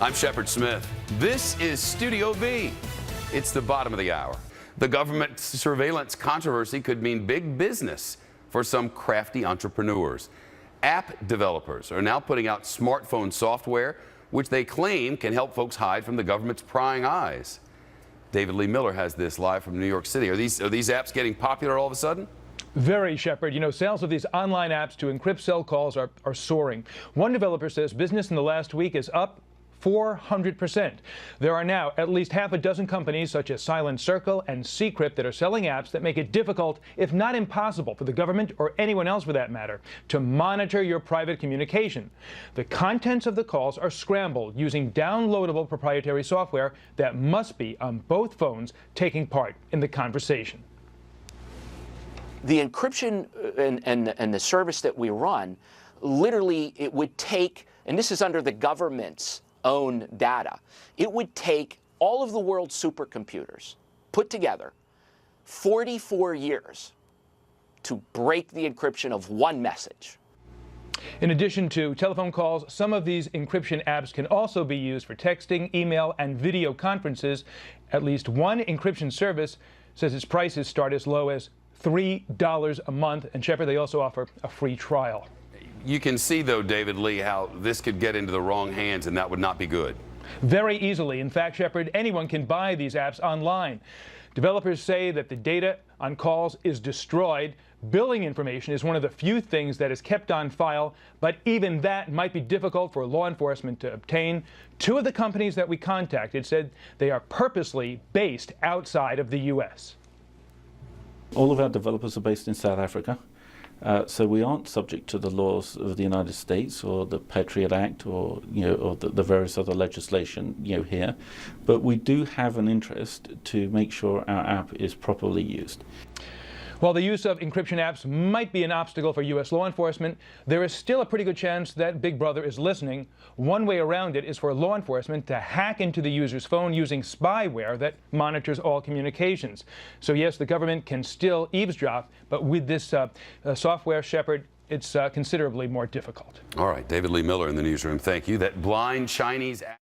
I'm Shepard Smith. This is Studio B. It's the bottom of the hour. The government surveillance controversy could mean big business for some crafty entrepreneurs. App developers are now putting out smartphone software which they claim can help folks hide from the government's prying eyes. David Lee Miller has this live from New York City. Are these apps getting popular all of a sudden? Very, Shepard. You know, sales of these online apps to encrypt cell calls are soaring. One developer says business in the last week is up 400%. There are now at least half a dozen companies such as Silent Circle and Secrypt that are selling apps that make it difficult, if not impossible, for the government or anyone else for that matter, to monitor your private communication. The contents of the calls are scrambled using downloadable proprietary software that must be on both phones taking part in the conversation. The encryption and the service that we run, literally it would take, and this is under the government's own data, it would take all of the world's supercomputers put together 44 years to break the encryption of one message. In addition to telephone calls, some of these encryption apps can also be used for texting, email, and video conferences. At least one encryption service says its prices start as low as $3 a month. And Shepard, they also offer a free trial. You can see, though, David Lee, how this could get into the wrong hands, and that would not be good. Very easily. In fact, Shepard, anyone can buy these apps online. Developers say that the data on calls is destroyed. Billing information is one of the few things that is kept on file, but even that might be difficult for law enforcement to obtain. Two of the companies that we contacted said they are purposely based outside of the U.S. All of our developers are based in South Africa. So we aren't subject to the laws of the United States or the Patriot Act or the various other legislation here, but we do have an interest to make sure our app is properly used. While the use of encryption apps might be an obstacle for U.S. law enforcement, there is still a pretty good chance that Big Brother is listening. One way around it is for law enforcement to hack into the user's phone using spyware that monitors all communications. So yes, the government can still eavesdrop, but with this software, Shepard, it's considerably more difficult. All right, David Lee Miller in the newsroom. Thank you. That blind Chinese app